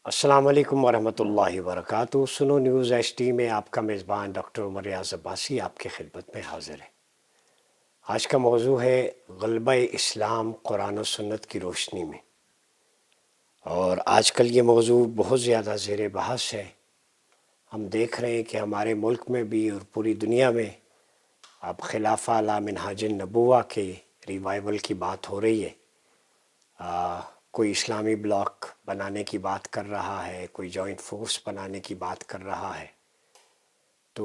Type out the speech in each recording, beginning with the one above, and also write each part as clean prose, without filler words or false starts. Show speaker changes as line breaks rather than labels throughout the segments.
السلام علیکم ورحمۃ اللہ وبرکاتہ۔ سنو نیوز ایچ ٹی میں آپ کا میزبان ڈاکٹر عمر ریاض عباسی آپ کی خدمت میں حاضر ہے۔ آج کا موضوع ہے غلبہ اسلام قرآن و سنت کی روشنی میں، اور آج کل یہ موضوع بہت زیادہ زیر بحث ہے۔ ہم دیکھ رہے ہیں کہ ہمارے ملک میں بھی اور پوری دنیا میں اب خلافہ علی منہاج النبوہ کے ریوائول کی بات ہو رہی ہے۔ کوئی اسلامی بلاک بنانے کی بات کر رہا ہے، کوئی جوائنٹ فورس بنانے کی بات کر رہا ہے۔ تو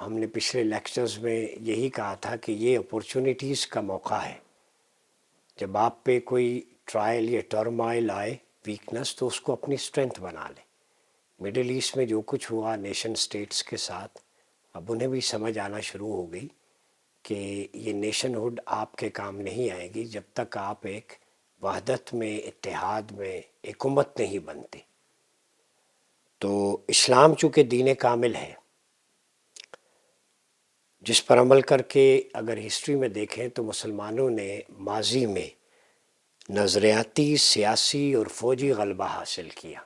ہم نے پچھلے لیکچرز میں یہی کہا تھا کہ یہ اپورچونیٹیز کا موقع ہے۔ جب آپ پہ کوئی ٹرائل یا ٹرمائل آئے، ویکنس، تو اس کو اپنی اسٹرینتھ بنا لیں۔ مڈل ایسٹ میں جو کچھ ہوا نیشن سٹیٹس کے ساتھ، اب انہیں بھی سمجھ آنا شروع ہو گئی کہ یہ نیشن ہوڈ آپ کے کام نہیں آئے گی جب تک آپ ایک وحدت میں، اتحاد میں ایک امت نہیں بنتے۔ تو اسلام چونکہ دین کامل ہے، جس پر عمل کر کے اگر ہسٹری میں دیکھیں تو مسلمانوں نے ماضی میں نظریاتی، سیاسی اور فوجی غلبہ حاصل کیا۔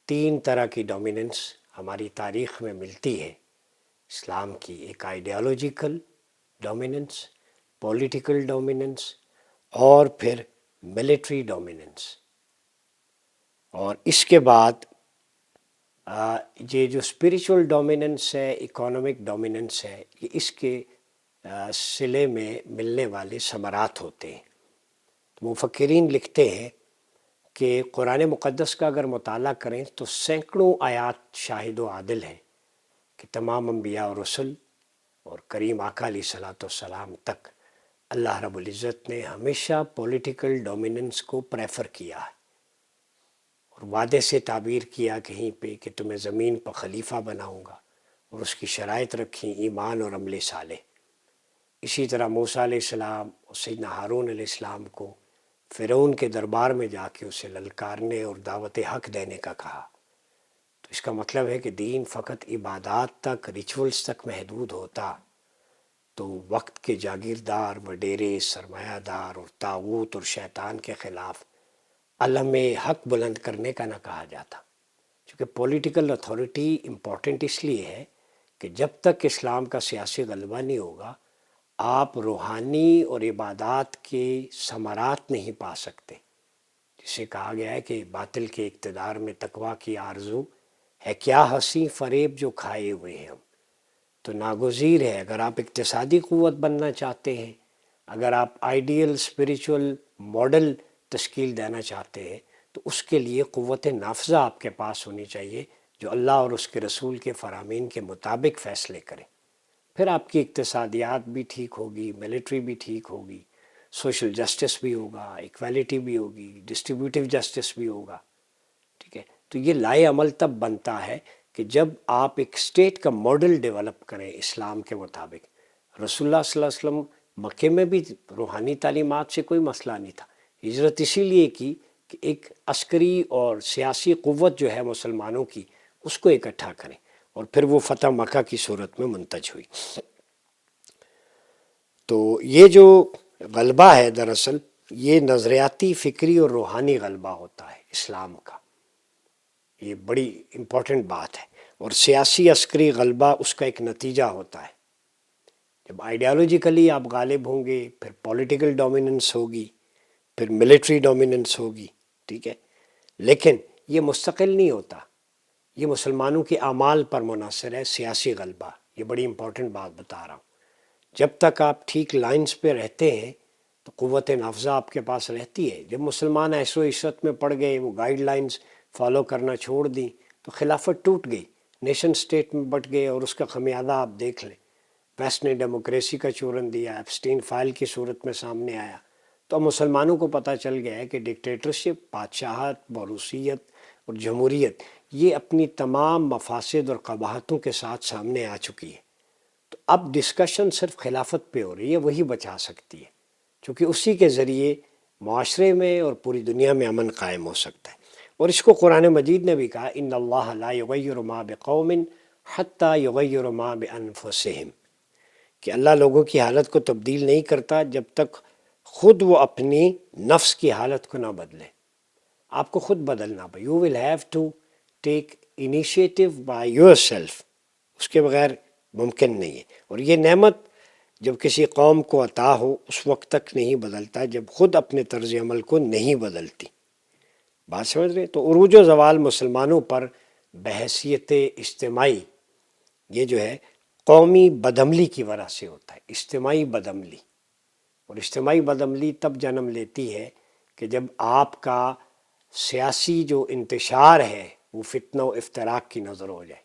تین طرح کی ڈومیننس ہماری تاریخ میں ملتی ہے اسلام کی: ایک آئیڈیالوجیکل ڈومیننس، پولیٹیکل ڈومیننس، اور پھر ملٹری ڈومیننس۔ اور اس کے بعد یہ جو اسپریچول ڈومیننس ہے، اکانومک ڈومیننس ہے، یہ اس کے صلے میں ملنے والے ثمرات ہوتے ہیں۔ مفکرین لکھتے ہیں کہ قرآن مقدس کا اگر مطالعہ کریں تو سینکڑوں آیات شاہد و عادل ہیں کہ تمام انبیاء اور رسل اور کریم آقا علیہ الصلوۃ والسلام تک اللہ رب العزت نے ہمیشہ پولیٹیکل ڈومیننس کو پریفر کیا ہے، اور وعدے سے تعبیر کیا کہیں پہ کہ تمہیں زمین پر خلیفہ بناؤں گا، اور اس کی شرائط رکھیں: ایمان اور عمل صالح۔ اسی طرح موسیٰ علیہ السلام اور سیدنا ہارون علیہ السلام کو فرعون کے دربار میں جا کے اسے للکارنے اور دعوت حق دینے کا کہا۔ تو اس کا مطلب ہے کہ دین فقط عبادات تک، ریچولز تک محدود ہوتا تو وقت کے جاگیردار، وڈیرے، سرمایہ دار اور طاغوت اور شیطان کے خلاف علم حق بلند کرنے کا نہ کہا جاتا۔ چونکہ پولیٹیکل اتھارٹی امپورٹنٹ اس لیے ہے کہ جب تک اسلام کا سیاسی غلبہ نہیں ہوگا، آپ روحانی اور عبادات کے ثمرات نہیں پا سکتے۔ جسے کہا گیا ہے کہ باطل کے اقتدار میں تقویٰ کی آرزو ہے، کیا ہنسی فریب جو کھائے ہوئے ہیں ہم۔ تو ناگزیر ہے، اگر آپ اقتصادی قوت بننا چاہتے ہیں، اگر آپ آئیڈیل اسپریچول ماڈل تشکیل دینا چاہتے ہیں، تو اس کے لیے قوت نافذہ آپ کے پاس ہونی چاہیے جو اللہ اور اس کے رسول کے فرامین کے مطابق فیصلے کرے۔ پھر آپ کی اقتصادیات بھی ٹھیک ہوگی، ملٹری بھی ٹھیک ہوگی، سوشل جسٹس بھی ہوگا، ایکویلٹی بھی ہوگی، ڈسٹریبیوٹیو جسٹس بھی ہوگا۔ ٹھیک ہے، تو یہ لائے عمل تب بنتا ہے کہ جب آپ ایک اسٹیٹ کا ماڈل ڈیولپ کریں اسلام کے مطابق۔ رسول اللہ صلی اللہ علیہ وسلم مکے میں بھی روحانی تعلیمات سے کوئی مسئلہ نہیں تھا، ہجرت اسی لیے کی کہ ایک عسکری اور سیاسی قوت جو ہے مسلمانوں کی، اس کو اکٹھا کریں، اور پھر وہ فتح مکہ کی صورت میں منتج ہوئی۔ تو یہ جو غلبہ ہے دراصل یہ نظریاتی، فکری اور روحانی غلبہ ہوتا ہے اسلام کا۔ یہ بڑی امپورٹنٹ بات ہے، اور سیاسی عسکری غلبہ اس کا ایک نتیجہ ہوتا ہے۔ جب آئیڈیالوجیکلی آپ غالب ہوں گے، پھر پولیٹیکل ڈومیننس ہوگی، پھر ملٹری ڈومیننس ہوگی، ٹھیک ہے۔ لیکن یہ مستقل نہیں ہوتا، یہ مسلمانوں کے اعمال پر منحصر ہے سیاسی غلبہ۔ یہ بڑی امپورٹنٹ بات بتا رہا ہوں۔ جب تک آپ ٹھیک لائنز پہ رہتے ہیں تو قوت نافذہ آپ کے پاس رہتی ہے۔ جب مسلمان ایسو عشرت میں پڑ گئے، وہ گائیڈ لائنز فالو کرنا چھوڑ دیں، تو خلافت ٹوٹ گئی، نیشن سٹیٹ میں بٹ گئے، اور اس کا خمیازہ آپ دیکھ لیں۔ ویسٹ نے ڈیموکریسی کا چورن دیا، ایپسٹین فائل کی صورت میں سامنے آیا۔ تو مسلمانوں کو پتہ چل گیا ہے کہ ڈکٹیٹرشپ، بادشاہت، موروثیت اور جمہوریت یہ اپنی تمام مفاسد اور قباحتوں کے ساتھ سامنے آ چکی ہے۔ تو اب ڈسکشن صرف خلافت پہ ہو رہی ہے، وہی بچا سکتی ہے، چونکہ اسی کے ذریعے معاشرے میں اور پوری دنیا میں امن قائم ہو سکتا ہے۔ اور اس کو قرآن مجید نے بھی کہا: ان اللہ لا یغیر ما بقوم حتی یغیروا ما بانفسہم، کہ اللہ لوگوں کی حالت کو تبدیل نہیں کرتا جب تک خود وہ اپنی نفس کی حالت کو نہ بدلے۔ آپ کو خود بدلنا پڑے. You will have to take initiative by yourself. اس کے بغیر ممکن نہیں ہے. اور یہ نعمت جب کسی قوم کو عطا ہو اس وقت تک نہیں بدلتا جب خود اپنے طرز عمل کو نہیں بدلتی. بات سمجھ رہے؟ تو عروج و زوال مسلمانوں پر بحیثیت اجتماعی یہ جو ہے قومی بدعملی کی وجہ سے ہوتا ہے. اجتماعی بدعملی. اور اجتماعی بدعملی تب جنم لیتی ہے کہ جب آپ کا سیاسی جو انتشار ہے وہ فتنہ و افتراق کی نظر ہو جائے.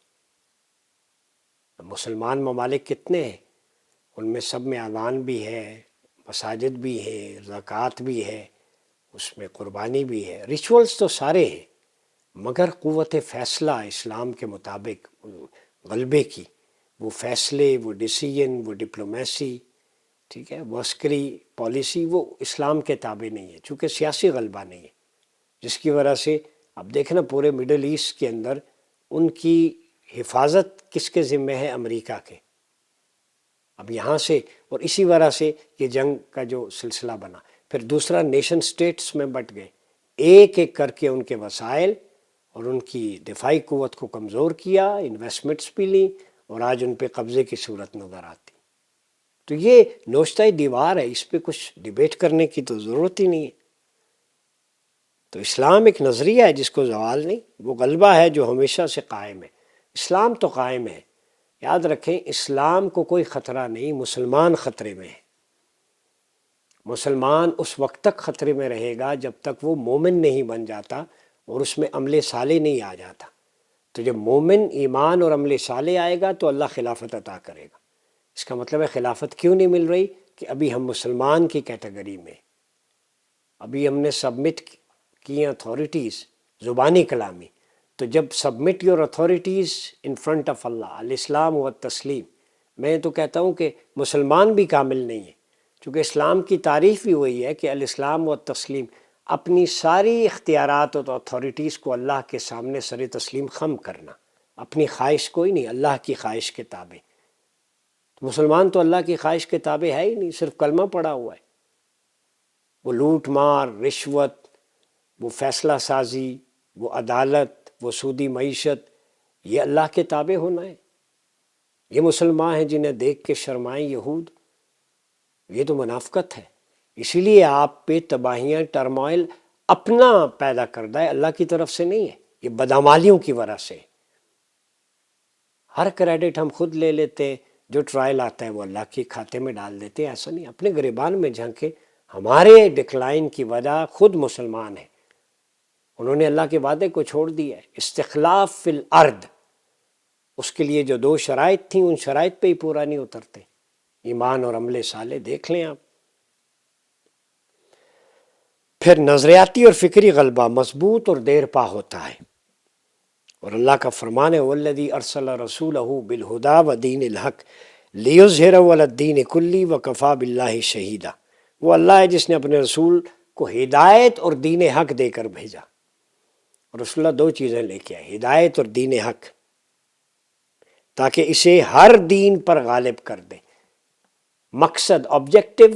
مسلمان ممالک کتنے ہیں؟ ان میں سب میں اذان بھی ہے، مساجد بھی ہے، زکوٰۃ بھی ہے، اس میں قربانی بھی ہے، ریچولز تو سارے ہیں، مگر قوت فیصلہ اسلام کے مطابق غلبے کی، وہ فیصلے، وہ ڈیسیژن، وہ ڈپلومیسی، ٹھیک ہے، وہ عسکری پالیسی، وہ اسلام کے تابع نہیں ہے، چونکہ سیاسی غلبہ نہیں ہے. جس کی وجہ سے اب دیکھنا پورے مڈل ایسٹ کے اندر ان کی حفاظت کس کے ذمہ ہے؟ امریکہ کے. اب یہاں سے اور اسی وجہ سے یہ جنگ کا جو سلسلہ بنا. پھر دوسرا نیشن سٹیٹس میں بٹ گئے، ایک ایک کر کے ان کے وسائل اور ان کی دفاعی قوت کو کمزور کیا، انویسٹمنٹس بھی لیں، اور آج ان پہ قبضے کی صورت نظر آتی. تو یہ نوشتہ دیوار ہے، اس پہ کچھ ڈیبیٹ کرنے کی تو ضرورت ہی نہیں ہے. تو اسلام ایک نظریہ ہے جس کو زوال نہیں، وہ غلبہ ہے جو ہمیشہ سے قائم ہے. اسلام تو قائم ہے. یاد رکھیں اسلام کو کوئی خطرہ نہیں، مسلمان خطرے میں ہے. مسلمان اس وقت تک خطرے میں رہے گا جب تک وہ مومن نہیں بن جاتا اور اس میں عمل صالح نہیں آ جاتا. تو جب مومن ایمان اور عمل صالح آئے گا تو اللہ خلافت عطا کرے گا. اس کا مطلب ہے خلافت کیوں نہیں مل رہی؟ کہ ابھی ہم مسلمان کی کیٹیگری میں، ابھی ہم نے سبمٹ کی اتھارٹیز زبانی کلامی. تو جب submit your authorities in front of اللہ، الاسلام و تسلیم. میں تو کہتا ہوں کہ مسلمان بھی کامل نہیں ہے، چونکہ اسلام کی تعریف ہی وہی ہے کہ الاسلام و تسلیم، اپنی ساری اختیارات اور اتھارٹیز کو اللہ کے سامنے سر تسلیم خم کرنا، اپنی خواہش کوئی نہیں، اللہ کی خواہش کے تابع. مسلمان تو اللہ کی خواہش کے تابع ہے ہی نہیں، صرف کلمہ پڑا ہوا ہے. وہ لوٹ مار، رشوت، وہ فیصلہ سازی، وہ عدالت، وہ سودی معیشت، یہ اللہ کے تابع ہونا ہے. یہ مسلمان ہیں جنہیں دیکھ کے شرمائیں یہود. یہ تو منافقت ہے. اسی لیے آپ پہ تباہیاں، ٹرمائل اپنا پیدا کردہ ہے، اللہ کی طرف سے نہیں ہے. یہ بدعمالیوں کی وجہ سے. ہر کریڈٹ ہم خود لے لیتے ہیں، جو ٹرائل آتا ہے وہ اللہ کے کھاتے میں ڈال دیتے ہیں. ایسا نہیں، اپنے گریبان میں جھانکے. ہمارے ڈکلائن کی وجہ خود مسلمان ہیں، انہوں نے اللہ کے وعدے کو چھوڑ دیا ہے. استخلاف فی الارض، اس کے لیے جو 2 شرائط تھیں ان شرائط پہ ہی پورا نہیں اترتے. ایمان اور عمل صالح دیکھ لیں آپ. پھر نظریاتی اور فکری غلبہ مضبوط اور دیر پا ہوتا ہے. اور اللہ کا فرمان ہے والذی ارسل رسولہ بالہدی ودین الحق لیظہرہ علی الدین کلہ وکفی باللہ شہیدا. وہ اللہ ہے جس نے اپنے رسول کو ہدایت اور دین حق دے کر بھیجا. رسول اللہ 2 چیزیں لے کے آئے، ہدایت اور دین حق، تاکہ اسے ہر دین پر غالب کر دے. مقصد، آبجیکٹو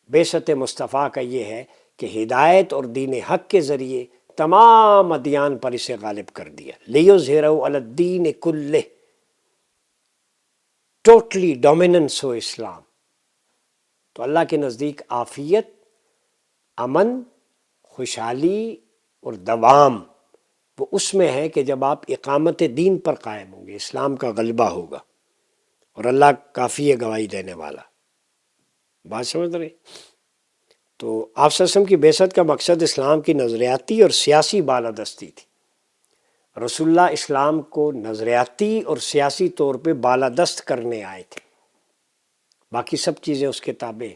بعثت مصطفیٰ کا یہ ہے کہ ہدایت اور دین حق کے ذریعے تمام ادیان پر اسے غالب کر دیا. لیظہرہ علی الدین کلہ، ٹوٹلی ڈومیننس ہو اسلام. تو اللہ کے نزدیک عافیت، امن، خوشحالی اور دوام وہ اس میں ہے کہ جب آپ اقامت دین پر قائم ہوں گے، اسلام کا غلبہ ہوگا. اور اللہ کافی ہے گواہی دینے والا. بات سمجھ رہے؟ تو آپ صلی اللہ علیہ وسلم کی بعثت کا مقصد اسلام کی نظریاتی اور سیاسی بالادستی تھی. رسول اللہ اسلام کو نظریاتی اور سیاسی طور پہ بالادست کرنے آئے تھے، باقی سب چیزیں اس کے تابع.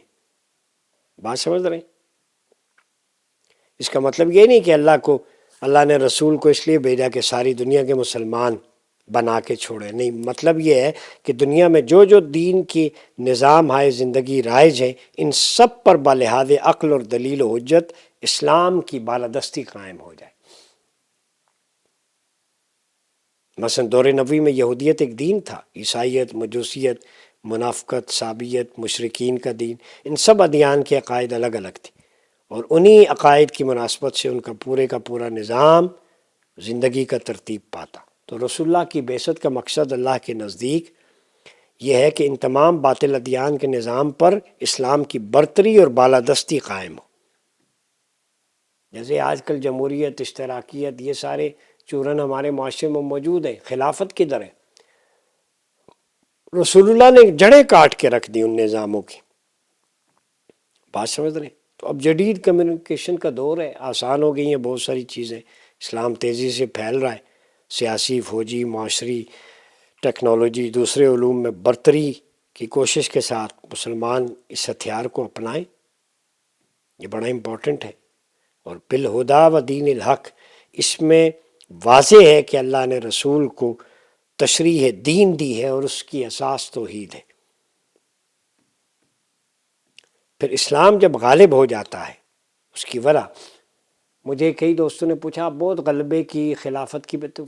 بات سمجھ رہے ہیں؟ اس کا مطلب یہ نہیں کہ اللہ نے رسول کو اس لیے بھیجا کہ ساری دنیا کے مسلمان بنا کے چھوڑے. نہیں، مطلب یہ ہے کہ دنیا میں جو جو دین کی نظام ہائے زندگی رائج ہیں ان سب پر بلحاظ عقل اور دلیل و حجت اسلام کی بالادستی قائم ہو جائے. مثلا دور نبوی میں یہودیت ایک دین تھا، عیسائیت، مجوسیت، منافقت، صابیت، مشرکین کا دین، ان سب ادیان کے عقائد الگ الگ تھے. اور انہی عقائد کی مناسبت سے ان کا پورا نظام زندگی کا ترتیب پاتا۔ تو رسول اللہ کی بعثت کا مقصد اللہ کے نزدیک یہ ہے کہ ان تمام باطل ادیان کے نظام پر اسلام کی برتری اور بالادستی قائم ہو۔ جیسے آج کل جمہوریت، اشتراکیت، یہ سارے چورن ہمارے معاشرے میں موجود ہیں، خلافت کدھر ہے؟ رسول اللہ نے جڑیں کاٹ کے رکھ دی ان نظاموں کی۔ بات سمجھ رہے ہیں؟ تو اب جدید کمیونیکیشن کا دور ہے، آسان ہو گئی ہیں بہت ساری چیزیں، اسلام تیزی سے پھیل رہا ہے، سیاسی، فوجی، معاشری، ٹیکنالوجی، دوسرے علوم میں برتری کی کوشش کے ساتھ مسلمان اس ہتھیار کو اپنائیں، یہ بڑا امپورٹنٹ ہے۔ اور بالہدا و دین الحق، اس میں واضح ہے کہ اللہ نے رسول کو تشریح دین دی ہے اور اس کی اساس توحید ہے۔ پھر اسلام جب غالب ہو جاتا ہے، اس کی وجہ، مجھے کئی دوستوں نے پوچھا آپ بہت غلبے کی، خلافت کی، تو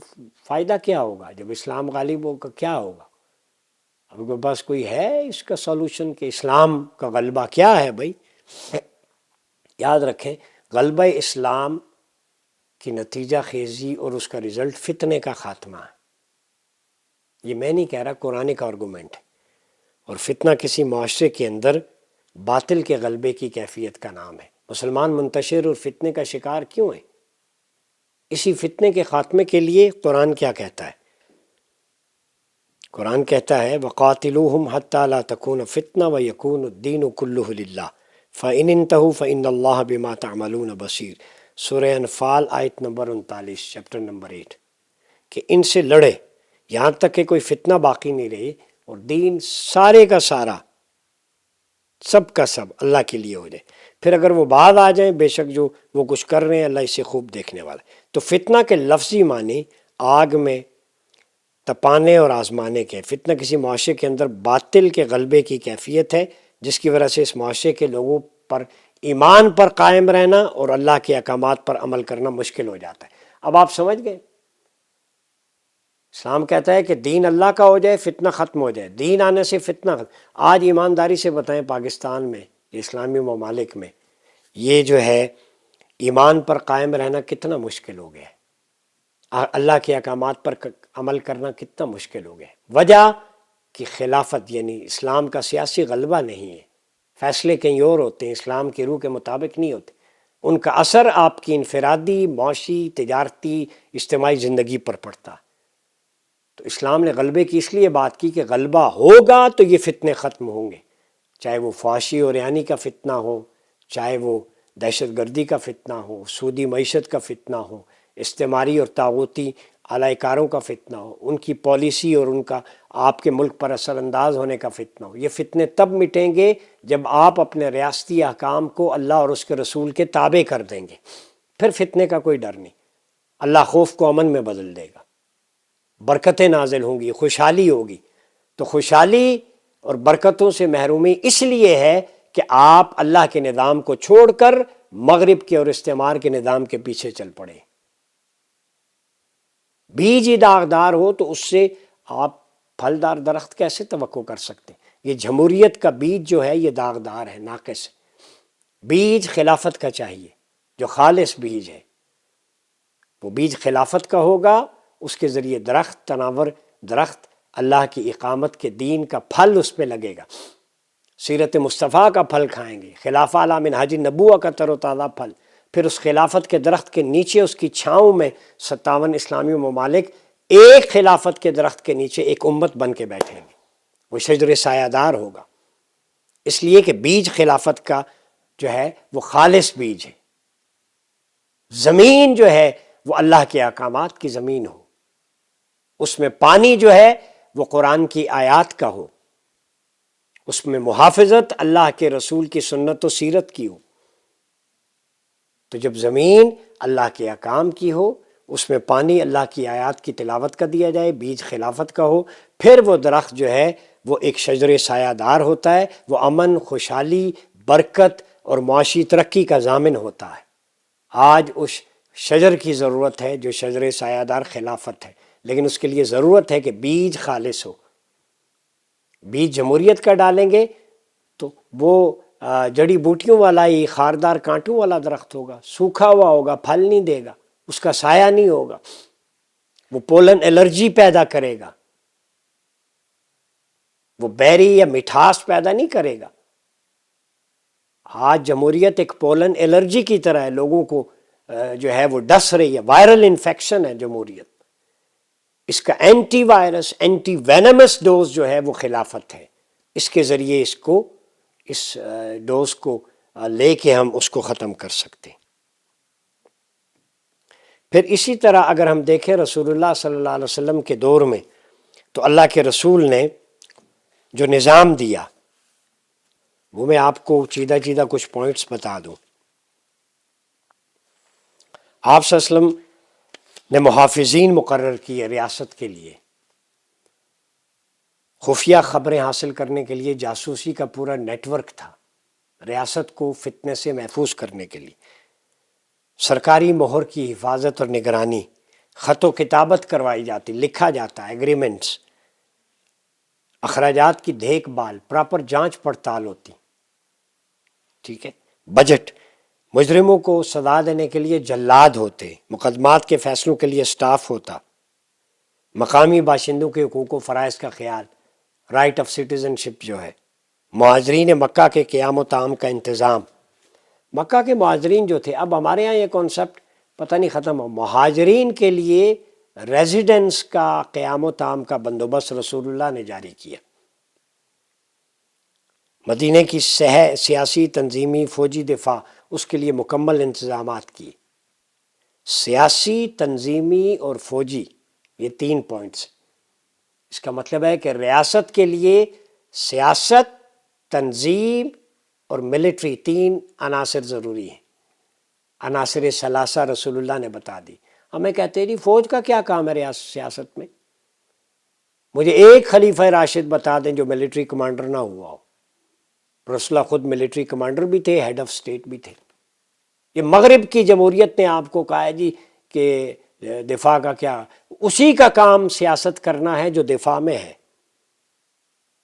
فائدہ کیا ہوگا جب اسلام غالب ہوگا؟ کیا ہوگا؟ اب کے پاس کوئی ہے اس کا سولوشن کہ اسلام کا غلبہ کیا ہے؟ بھائی یاد رکھیں، غلبہ اسلام کی نتیجہ خیزی اور اس کا رزلٹ فتنے کا خاتمہ ہے۔ یہ میں نہیں کہہ رہا، قرآن کا آرگومنٹ ہے۔ اور فتنہ کسی معاشرے کے اندر باطل کے غلبے کی کیفیت کا نام ہے۔ مسلمان منتشر اور فتنے کا شکار کیوں ہیں؟ اسی فتنے کے خاتمے کے لیے قرآن کیا کہتا ہے؟ قرآن کہتا ہے وَقَاتِلُوهُمْ حَتَّى لَا تَكُونَ فِتْنَةٌ وَيَكُونَ الدِّينُ كُلُّهُ لِلَّهِ فَإِنِ انْتَهُوا فَإِنَّ اللَّهَ بِمَا تَعْمَلُونَ بَصِيرٌ۔ سورہ انفال آیت نمبر 39، چیپٹر نمبر 8، کہ ان سے لڑے یہاں تک کہ کوئی فتنہ باقی نہیں رہے اور دین سارے کا سارا، سب کا سب اللہ کے لیے ہو جائے۔ پھر اگر وہ بعد آ جائیں، بے شک جو وہ کچھ کر رہے ہیں اللہ اسے خوب دیکھنے والا ہے۔ تو فتنہ کے لفظی معنی آگ میں تپانے اور آزمانے کے۔ فتنہ کسی معاشرے کے اندر باطل کے غلبے کی کیفیت ہے جس کی وجہ سے اس معاشرے کے لوگوں پر ایمان پر قائم رہنا اور اللہ کے احکامات پر عمل کرنا مشکل ہو جاتا ہے۔ اب آپ سمجھ گئے، اسلام کہتا ہے کہ دین اللہ کا ہو جائے، فتنہ ختم ہو جائے، دین آنے سے فتنہ ختم۔ آج ایمانداری سے بتائیں پاکستان میں، اسلامی ممالک میں، یہ جو ہے ایمان پر قائم رہنا کتنا مشکل ہو گیا ہے، اللہ کے احکامات پر عمل کرنا کتنا مشکل ہو گیا ہے۔ وجہ کہ خلافت یعنی اسلام کا سیاسی غلبہ نہیں ہے، فیصلے کہیں اور ہوتے ہیں، اسلام کی روح کے مطابق نہیں ہوتے، ان کا اثر آپ کی انفرادی، معاشی، تجارتی، اجتماعی زندگی پر پڑتا۔ تو اسلام نے غلبے کی اس لیے بات کی کہ غلبہ ہوگا تو یہ فتنے ختم ہوں گے، چاہے وہ فحاشی اور یعنی کا فتنہ ہو، چاہے وہ دہشت گردی کا فتنہ ہو، سودی معیشت کا فتنہ ہو، استعماری اور طاغوتی اعلی کاروں کا فتنہ ہو، ان کی پالیسی اور ان کا آپ کے ملک پر اثر انداز ہونے کا فتنہ ہو۔ یہ فتنے تب مٹیں گے جب آپ اپنے ریاستی احکام کو اللہ اور اس کے رسول کے تابع کر دیں گے، پھر فتنے کا کوئی ڈر نہیں، اللہ خوف کو امن میں بدل دے گا، برکتیں نازل ہوں گی، خوشحالی ہوگی۔ تو خوشحالی اور برکتوں سے محرومی اس لیے ہے کہ آپ اللہ کے نظام کو چھوڑ کر مغرب کے اور استعمار کے نظام کے پیچھے چل پڑے۔ بیج ہی داغدار ہو تو اس سے آپ پھلدار درخت کیسے توقع کر سکتے؟ یہ جمہوریت کا بیج جو ہے یہ داغدار ہے، ناقص ہے۔ بیج خلافت کا چاہیے، جو خالص بیج ہے وہ بیج خلافت کا ہوگا، اس کے ذریعے درخت، تناور درخت، اللہ کی اقامت کے دین کا پھل اس پہ لگے گا، سیرت مصطفیٰ کا پھل کھائیں گے، خلافہ علی منہاج نبوہ کا تر و تازہ پھل۔ پھر اس خلافت کے درخت کے نیچے اس کی چھاؤں میں 57 اسلامی ممالک ایک خلافت کے درخت کے نیچے ایک امت بن کے بیٹھیں گے، وہ شجر سایہ دار ہوگا، اس لیے کہ بیج خلافت کا جو ہے وہ خالص بیج ہے۔ زمین جو ہے وہ اللہ کے احکامات کی زمین ہو، اس میں پانی جو ہے وہ قرآن کی آیات کا ہو، اس میں محافظت اللہ کے رسول کی سنت و سیرت کی ہو۔ تو جب زمین اللہ کے احکام کی ہو، اس میں پانی اللہ کی آیات کی تلاوت کا دیا جائے، بیج خلافت کا ہو، پھر وہ درخت جو ہے وہ ایک شجر سایہ دار ہوتا ہے، وہ امن، خوشحالی، برکت اور معاشی ترقی کا ضامن ہوتا ہے۔ آج اس شجر کی ضرورت ہے جو شجر سایہ دار خلافت ہے، لیکن اس کے لیے ضرورت ہے کہ بیج خالص ہو۔ بیج جمہوریت کا ڈالیں گے تو وہ جڑی بوٹیوں والا ہی خاردار کانٹوں والا درخت ہوگا، سوکھا ہوا ہوگا، پھل نہیں دے گا، اس کا سایہ نہیں ہوگا، وہ پولن الرجی پیدا کرے گا، وہ بیری یا مٹھاس پیدا نہیں کرے گا۔ آج جمہوریت ایک پولن الرجی کی طرح ہے، لوگوں کو جو ہے وہ ڈس رہی ہے، وائرل انفیکشن ہے جمہوریت۔ اس کا اینٹی وائرس، اینٹی وینمس ڈوز جو ہے وہ خلافت ہے، اس کے ذریعے اس ڈوز کو لے کے ہم اس کو ختم کر سکتے ہیں۔ پھر اسی طرح اگر ہم دیکھیں رسول اللہ صلی اللہ علیہ وسلم کے دور میں، تو اللہ کے رسول نے جو نظام دیا وہ میں آپ کو چیدہ چیدہ کچھ پوائنٹس بتا دوں۔ آپ صلی اللہ علیہ وسلم نے محافظین مقرر کیے ریاست کے لیے، خفیہ خبریں حاصل کرنے کے لیے جاسوسی کا پورا نیٹ ورک تھا، ریاست کو فتنے سے محفوظ کرنے کے لیے۔ سرکاری مہر کی حفاظت اور نگرانی، خط و کتابت کروائی جاتی، لکھا جاتا، ایگریمنٹس، اخراجات کی دیکھ بھال، پراپر جانچ پڑتال ہوتی، ٹھیک ہے۔ بجٹ، مجرموں کو سزا دینے کے لیے جلاد ہوتے، مقدمات کے فیصلوں کے لیے سٹاف ہوتا، مقامی باشندوں کے حقوق و فرائض کا خیال، رائٹ آف سٹیزن شپ جو ہے، مہاجرین مکہ کے قیام و طعام کا انتظام۔ مکہ کے مہاجرین جو تھے، اب ہمارے ہاں یہ کانسیپٹ پتہ نہیں ختم ہو، مہاجرین کے لیے ریزیڈنس کا قیام و طعام کا بندوبست رسول اللہ نے جاری کیا۔ مدینہ کی سیاسی، تنظیمی، فوجی دفاع، اس کے لیے مکمل انتظامات کیے۔ سیاسی، تنظیمی اور فوجی، یہ 3 پوائنٹس۔ اس کا مطلب ہے کہ ریاست کے لیے سیاست، تنظیم اور ملٹری 3 عناصر ضروری ہیں۔ عناصر ثلاثہ رسول اللہ نے بتا دی۔ ہمیں کہتے ہیں جی فوج کا کیا کام ہے سیاست میں؟ مجھے ایک خلیفہ راشد بتا دیں جو ملٹری کمانڈر نہ ہوا ہو۔ رسول اللہ خود ملٹری کمانڈر بھی تھے، ہیڈ آف اسٹیٹ بھی تھے۔ یہ مغرب کی جمہوریت نے آپ کو کہا ہے جی کہ دفاع کا کیا، اسی کا کام سیاست کرنا ہے جو دفاع میں ہے۔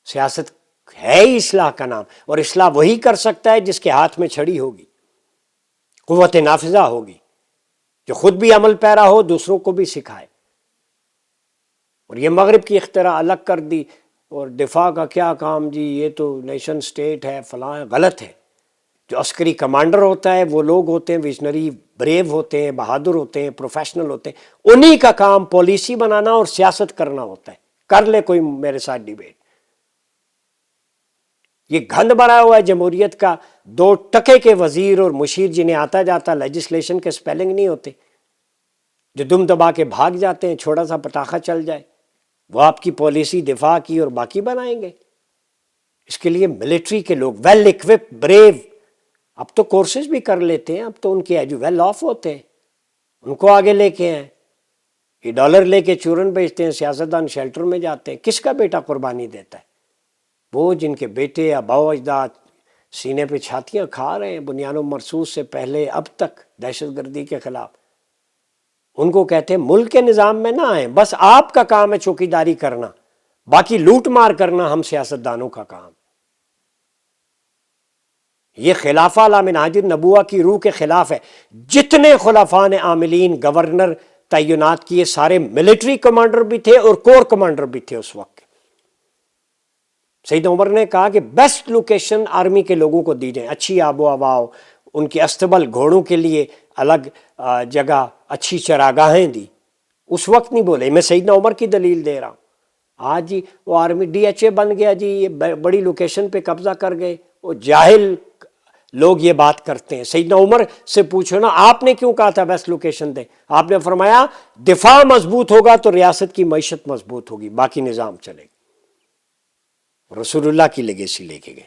سیاست ہے ہی اصلاح کا نام، اور اصلاح وہی کر سکتا ہے جس کے ہاتھ میں چھڑی ہوگی، قوت نافذہ ہوگی، جو خود بھی عمل پیرا ہو، دوسروں کو بھی سکھائے۔ اور یہ مغرب کی اختراع الگ کر دی، اور دفاع کا کیا کام جی، یہ تو نیشن سٹیٹ ہے، فلاں ہے، غلط ہے۔ جو عسکری کمانڈر ہوتا ہے وہ لوگ ہوتے ہیں ویژنری، بریو ہوتے ہیں، بہادر ہوتے ہیں، پروفیشنل ہوتے ہیں، انہی کا کام پالیسی بنانا اور سیاست کرنا ہوتا ہے۔ کر لے کوئی میرے ساتھ ڈیبیٹ۔ یہ گھند بھرا ہوا ہے جمہوریت کا، 2 ٹکے کے وزیر اور مشیر جنہیں آتا جاتا لیجسلیشن کے سپیلنگ نہیں ہوتے، جو دم دبا کے بھاگ جاتے ہیں، چھوٹا سا پٹاخہ چل جائے وہ آپ کی پالیسی دفاع کی اور باقی بنائیں گے۔ اس کے لیے ملٹری کے لوگ ویل اکوپ، بریو، اب تو کورسز بھی کر لیتے ہیں، اب تو ان کے جو ویل آف ہوتے ہیں ان کو آگے لے کے ہیں۔ یہ ڈالر لے کے چورن بیچتے ہیں، سیاستدان شیلٹر میں جاتے ہیں۔ کس کا بیٹا قربانی دیتا ہے؟ وہ جن کے بیٹے آباء اجداد سینے پہ چھاتیاں کھا رہے ہیں بنیان و مرصوص سے پہلے اب تک دہشت گردی کے خلاف، ان کو کہتے ہیں ملک کے نظام میں نہ آئیں، بس آپ کا کام ہے چوکیداری کرنا، باقی لوٹ مار کرنا ہم سیاستدانوں کا کام۔ یہ خلافہ علی منہاج النبوہ کی روح کے خلاف ہے۔ جتنے خلفاء نے عاملین، گورنر تعینات کیے، سارے ملٹری کمانڈر بھی تھے اور کور کمانڈر بھی تھے اس وقت۔ سیدنا عمر نے کہا کہ بیسٹ لوکیشن آرمی کے لوگوں کو دی جائیں، اچھی آب و ہوا ہو، ان کے استبل گھوڑوں کے لیے الگ جگہ، اچھی چراگاہیں دی۔ اس وقت نہیں بولے، میں سیدنا عمر کی دلیل دے رہا ہوں۔ آج جی وہ آرمی ڈی ایچ اے بن گیا جی، یہ بڑی لوکیشن پہ قبضہ کر گئے، وہ جاہل لوگ یہ بات کرتے ہیں۔ سیدنا عمر سے پوچھو نا، آپ نے کیوں کہا تھا بیسٹ لوکیشن دیں؟ آپ نے فرمایا دفاع مضبوط ہوگا تو ریاست کی معیشت مضبوط ہوگی، باقی نظام چلے گا۔ رسول اللہ کی لیگیسی لے کے گئے۔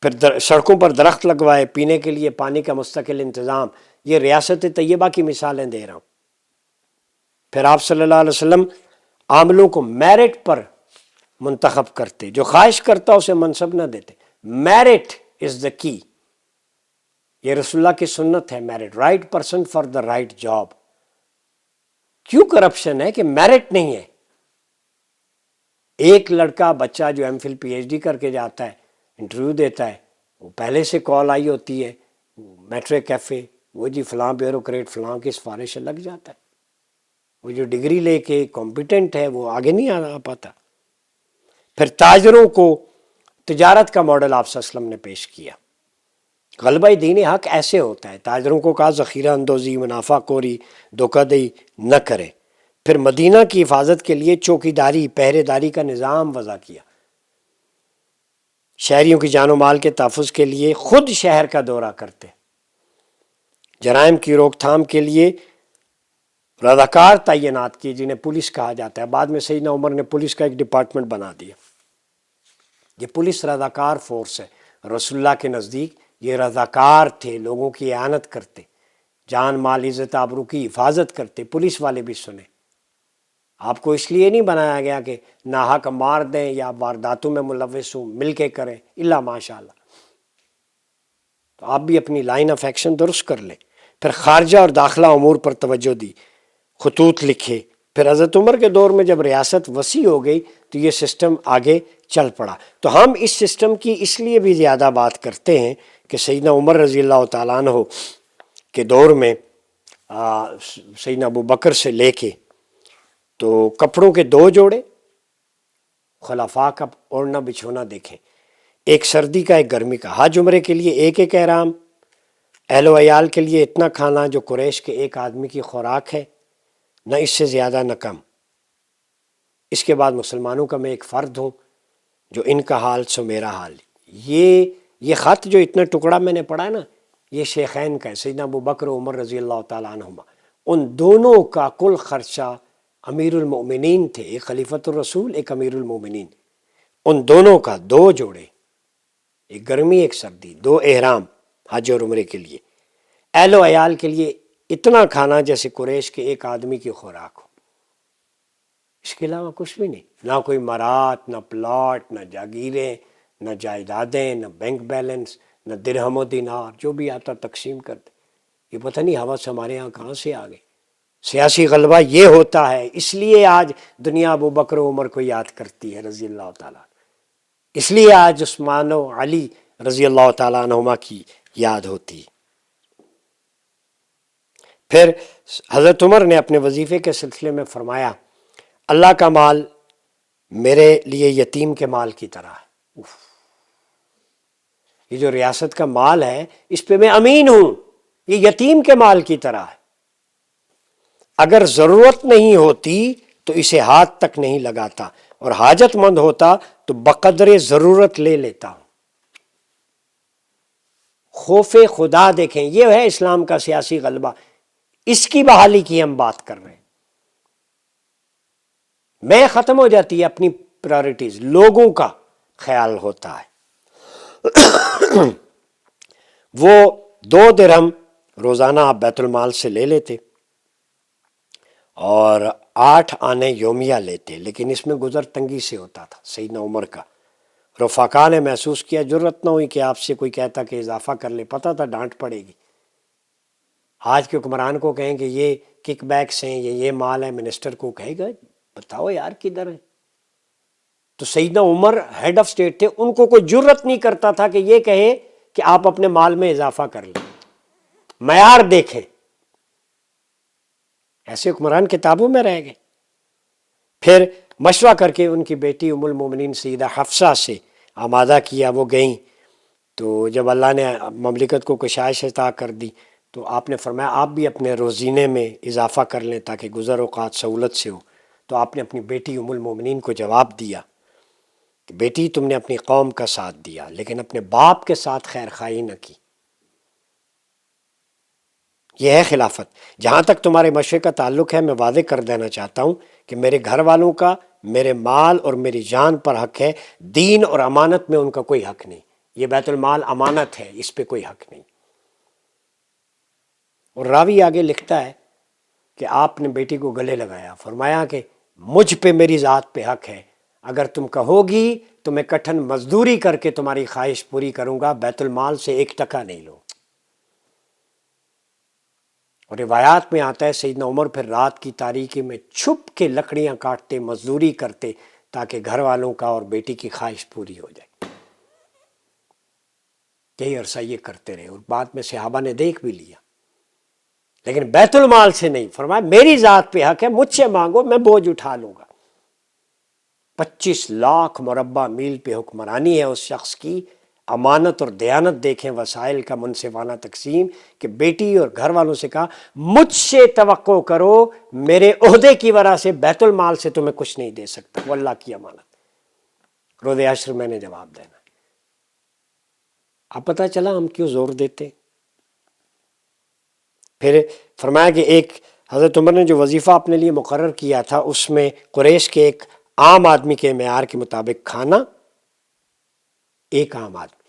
پھر سڑکوں پر درخت لگوائے، پینے کے لیے پانی کا مستقل انتظام۔ یہ ریاست طیبہ کی مثالیں دے رہا ہوں۔ پھر آپ صلی اللہ علیہ وسلم عاملوں کو میرٹ پر منتخب کرتے، جو خواہش کرتا اسے منصب نہ دیتے۔ میرٹ از دا کی، یہ رسول اللہ کی سنت ہے، merit, right person for the right job. کیوں کرپشن ہے کہ میرٹ نہیں ہے؟ ایک لڑکا بچہ جو M Phil P H D کر کے جاتا ہے، انٹرویو دیتا ہے، وہ پہلے سے کال آئی ہوتی ہے، میٹرک کیفے، وہ جی فلاں بیوروکریٹ فلاں کی سفارش سے لگ جاتا ہے، وہ جو ڈگری لے کے کمپیٹنٹ ہے وہ آگے نہیں آ پاتا۔ پھر تاجروں کو تجارت کا ماڈل آپ صلی اللہ علیہ وسلم نے پیش کیا۔ غلبہ دین حق ایسے ہوتا ہے، تاجروں کو کہا ذخیرہ اندوزی، منافع خوری، دھوکہ دہی نہ کرے۔ پھر مدینہ کی حفاظت کے لیے چوکیداری، پہرے داری کا نظام وضع کیا۔ شہریوں کی جان و مال کے تحفظ کے لیے خود شہر کا دورہ کرتے، جرائم کی روک تھام کے لیے رضاکار تعینات کی، جنہیں پولیس کہا جاتا ہے۔ بعد میں سیدنا عمر نے پولیس کا ایک ڈپارٹمنٹ بنا دیا۔ یہ پولیس رضاکار فورس ہے۔ رسول اللہ کے نزدیک یہ رضاکار تھے، لوگوں کی اعانت کرتے، جان مال عزت آبرو کی حفاظت کرتے۔ پولیس والے بھی سنیں، آپ کو اس لیے نہیں بنایا گیا کہ ناحق مار دیں یا وارداتوں میں ملوث ہوں، مل کے کریں، الا ماشاء اللہ۔ تو آپ بھی اپنی لائن آف ایکشن درست کر لیں۔ پھر خارجہ اور داخلہ امور پر توجہ دی، خطوط لکھے۔ پھر حضرت عمر کے دور میں جب ریاست وسیع ہو گئی تو یہ سسٹم آگے چل پڑا۔ تو ہم اس سسٹم کی اس لیے بھی زیادہ بات کرتے ہیں کہ سیدنا عمر رضی اللہ تعالیٰ عنہ کے دور میں سیدنا ابو بکر سے لے کے تو کپڑوں کے 2 جوڑے، خلفاء کا اوڑھنا بچھونا دیکھیں، ایک سردی کا ایک گرمی کا، حج عمرے کے لیے ایک ایک احرام، اہل و عیال کے لیے اتنا کھانا جو قریش کے ایک آدمی کی خوراک ہے، نہ اس سے زیادہ نہ کم۔ اس کے بعد مسلمانوں کا میں ایک فرد ہوں، جو ان کا حال سو میرا حال۔ یہ خط جو اتنا ٹکڑا میں نے پڑھا ہے نا، یہ شیخین کا ہے، سیدنا ابو بکر و عمر رضی اللہ تعالیٰ عنہما۔ ان دونوں کا کل خرچہ امیر المؤمنین تھے، ایک خلیفۃ الرسول، ایک امیر المؤمنین، ان دونوں کا 2 جوڑے، ایک گرمی ایک سردی، 2 احرام حج اور عمرے کے لیے، اہل و عیال کے لیے اتنا کھانا جیسے قریش کے ایک آدمی کی خوراک ہو۔ اس کے علاوہ کچھ بھی نہیں، نہ کوئی مرات، نہ پلاٹ، نہ جاگیریں، نہ جائیدادیں، نہ بینک بیلنس، نہ درہم و دینار، جو بھی آتا تقسیم کرتے۔ یہ پتہ نہیں حوث ہمارے ہاں کہاں سے آ گئے۔ سیاسی غلبہ یہ ہوتا ہے، اس لیے آج دنیا ابو بکر و عمر کو یاد کرتی ہے رضی اللہ تعالیٰ، اس لیے آج عثمان و علی رضی اللہ تعالیٰ عنہما کی یاد ہوتی ہے۔ پھر حضرت عمر نے اپنے وظیفے کے سلسلے میں فرمایا، اللہ کا مال میرے لیے یتیم کے مال کی طرح ہے۔ یہ جو ریاست کا مال ہے اس پہ میں امین ہوں، یہ یتیم کے مال کی طرح ہے، اگر ضرورت نہیں ہوتی تو اسے ہاتھ تک نہیں لگاتا، اور حاجت مند ہوتا تو بقدر ضرورت لے لیتا ہوں۔ خوف خدا دیکھیں، یہ ہے اسلام کا سیاسی غلبہ، اس کی بحالی کی ہم بات کر رہے ہیں۔ میں ختم ہو جاتی ہے اپنی پرائرٹیز، لوگوں کا خیال ہوتا ہے۔ وہ 2 درہم روزانہ آپ بیت المال سے لے لیتے اور 8 آنے یومیہ لیتے، لیکن اس میں گزر تنگی سے ہوتا تھا سیدنا عمر کا۔ رفقا نے محسوس کیا، جرت نہ ہوئی کہ آپ سے کوئی کہتا کہ اضافہ کر لے، پتہ تھا ڈانٹ پڑے گی۔ آج کے حکمران کو کہیں کہ یہ کک بیکس ہیں، یہ مال ہے، منسٹر کو کہے گا بتاؤ یار کدھر ہے۔ تو سیدنا عمر ہیڈ آف سٹیٹ تھے، ان کو کوئی جرت نہیں کرتا تھا کہ یہ کہے کہ آپ اپنے مال میں اضافہ کر لیں، معیار دیکھیں۔ ایسے حکمران کتابوں میں رہ گئے۔ پھر مشورہ کر کے ان کی بیٹی ام المومنین سیدہ حفصہ سے آمادہ کیا، وہ گئیں۔ تو جب اللہ نے مملکت کو کشائش عطا کر دی تو آپ نے فرمایا آپ بھی اپنے روزینے میں اضافہ کر لیں تاکہ گزر اوقات سہولت سے ہو۔ تو آپ نے اپنی بیٹی ام المومنین کو جواب دیا کہ بیٹی تم نے اپنی قوم کا ساتھ دیا لیکن اپنے باپ کے ساتھ خیر خواہی نہ کی، یہ ہے خلافت۔ جہاں تک تمہارے مشورے کا تعلق ہے میں واضح کر دینا چاہتا ہوں کہ میرے گھر والوں کا میرے مال اور میری جان پر حق ہے، دین اور امانت میں ان کا کوئی حق نہیں۔ یہ بیت المال امانت ہے، اس پہ کوئی حق نہیں۔ اور راوی آگے لکھتا ہے کہ آپ نے بیٹی کو گلے لگایا، فرمایا کہ مجھ پہ میری ذات پہ حق ہے، اگر تم کہو گی تو میں کٹھن مزدوری کر کے تمہاری خواہش پوری کروں گا، بیت المال سے 1 ٹکا نہیں لوں۔ اور روایات میں آتا ہے سیدنا عمر پھر رات کی تاریکی میں چھپ کے لکڑیاں کاٹتے، مزدوری کرتے تاکہ گھر والوں کا اور بیٹی کی خواہش پوری ہو جائے۔ یہی عرصہ یہ کرتے رہے، اور بعد میں صحابہ نے دیکھ بھی لیا، لیکن بیت المال سے نہیں، فرمایا میری ذات پہ حق ہے، مجھ سے مانگو میں بوجھ اٹھا لوں گا۔ 25 لاکھ مربع میل پہ حکمرانی ہے اس شخص کی، امانت اور دیانت دیکھیں، وسائل کا منصفانہ تقسیم، کہ بیٹی اور گھر والوں سے کہا مجھ سے توقع کرو، میرے عہدے کی وجہ سے بیت المال سے تمہیں کچھ نہیں دے سکتا، وہ اللہ کی امانت، روز عشر میں نے جواب دینا۔ اب پتہ چلا ہم کیوں زور دیتے۔ پھر فرمایا کہ ایک حضرت عمر نے جو وظیفہ اپنے لیے مقرر کیا تھا، اس میں قریش کے ایک عام آدمی کے معیار کے مطابق کھانا، ایک عام آدمی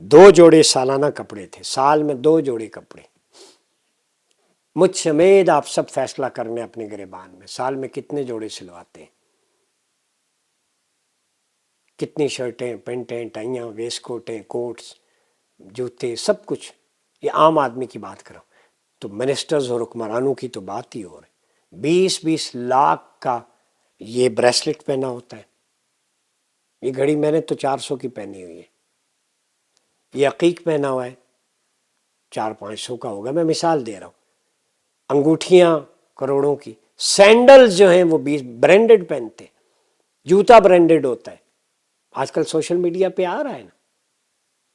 2 جوڑے سالانہ کپڑے تھے، سال میں 2 جوڑے کپڑے، مجھ سمیت آپ سب فیصلہ کرنے اپنے گریبان میں، سال میں کتنے جوڑے سلواتے ہیں، کتنی شرٹیں، پینٹیں، ٹائیاں، ویسٹ کوٹیں، کوٹس، جوتے، سب کچھ، یہ عام آدمی کی بات کرو، تو منسٹرز اور حکمرانوں کی تو بات ہی ہو رہی۔ 20 لاکھ کا یہ بریسلٹ پہنا ہوتا ہے، یہ گھڑی میں نے تو 400 کی پہنی ہوئی ہے، یہ عقیق پہنا ہوا ہے 400-500 کا ہوگا، میں مثال دے رہا ہوں، انگوٹھیاں کروڑوں کی، سینڈل جو ہیں وہ 20 برانڈڈ پہنتے، جوتا برانڈڈ ہوتا ہے، آج کل سوشل میڈیا پہ آ رہا ہے نا،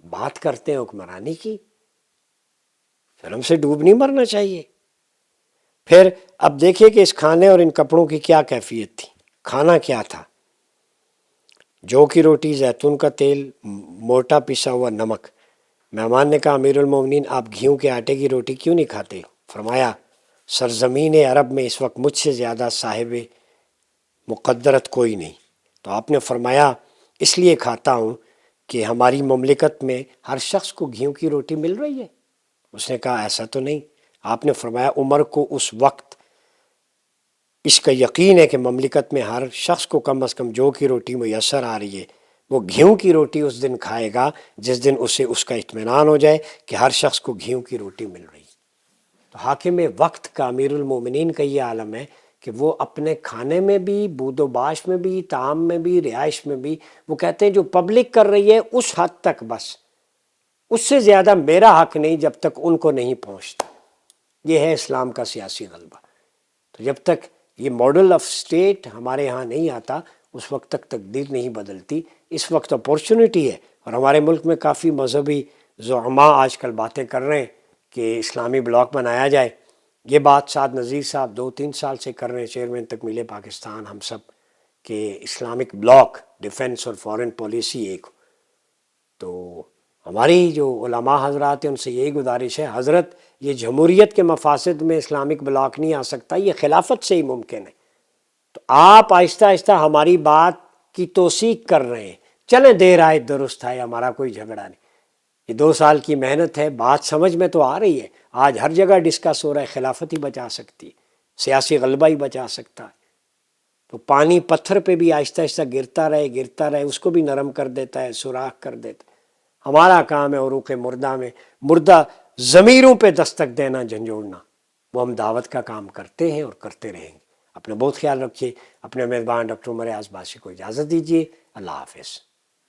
بات کرتے ہیں حکمرانی کی، پھر ہم سے ڈوب نہیں مرنا چاہیے۔ پھر اب دیکھیے کہ اس کھانے اور ان کپڑوں کی کیا کیفیت تھی۔ کھانا کیا تھا؟ جو کی روٹی، زیتون کا تیل، موٹا پسا ہوا نمک۔ مہمان نے کہا امیر المومنین آپ گھیوں کے آٹے کی روٹی کیوں نہیں کھاتے؟ فرمایا سرزمین عرب میں اس وقت مجھ سے زیادہ صاحب مقدرت کوئی نہیں۔ تو آپ نے فرمایا اس لیے کھاتا ہوں کہ ہماری مملکت میں ہر شخص کو گھیوں کی روٹی مل رہی ہے۔ اس نے کہا ایسا تو نہیں۔ آپ نے فرمایا عمر کو اس وقت اس کا یقین ہے کہ مملکت میں ہر شخص کو کم از کم جو کی روٹی میسر آ رہی ہے، وہ گھیوں کی روٹی اس دن کھائے گا جس دن اسے اس کا اطمینان ہو جائے کہ ہر شخص کو گھیوں کی روٹی مل رہی ہے۔ تو حاکم وقت کا، امیر المومنین کا یہ عالم ہے کہ وہ اپنے کھانے میں بھی، بود و باش میں بھی، طعام میں بھی، رہائش میں بھی، وہ کہتے ہیں جو پبلک کر رہی ہے اس حد تک بس، اس سے زیادہ میرا حق نہیں جب تک ان کو نہیں پہنچتا۔ یہ ہے اسلام کا سیاسی غلبہ۔ تو جب تک یہ ماڈل آف اسٹیٹ ہمارے ہاں نہیں آتا اس وقت تک تقدیر نہیں بدلتی۔ اس وقت اپورچونٹی ہے، اور ہمارے ملک میں کافی مذہبی زعماء آج کل باتیں کر رہے ہیں کہ اسلامی بلاک بنایا جائے۔ یہ بات سعد نذیر صاحب 2-3 سال سے کر رہے ہیں، چیئرمین تک ملے پاکستان ہم سب، کہ اسلامک بلاک ڈیفنس اور فارن پالیسی ایک۔ تو ہماری جو علماء حضرات ہیں ان سے یہی گزارش ہے، حضرت یہ جمہوریت کے مفاسد میں اسلامک بلاک نہیں آ سکتا، یہ خلافت سے ہی ممکن ہے۔ تو آپ آہستہ آہستہ ہماری بات کی توثیق کر رہے ہیں، چلیں دیر آئے درست ہے، ہمارا کوئی جھگڑا نہیں۔ یہ 2 سال کی محنت ہے، بات سمجھ میں تو آ رہی ہے، آج ہر جگہ ڈسکس ہو رہا ہے، خلافت ہی بچا سکتی ہے، سیاسی غلبہ ہی بچا سکتا ہے۔ تو پانی پتھر پہ بھی آہستہ آہستہ گرتا رہے اس کو بھی نرم کر دیتا ہے، سوراخ کر دیتا ہے۔ ہمارا کام ہے عروق مردہ میں مردہ ضمیروں پہ دستک دینا، جھنجھوڑنا، وہ ہم دعوت کا کام کرتے ہیں اور کرتے رہیں گے۔ اپنا بہت خیال رکھیے۔ اپنے میزبان ڈاکٹر عمر ایاز باشی کو اجازت دیجیے۔ اللہ حافظ۔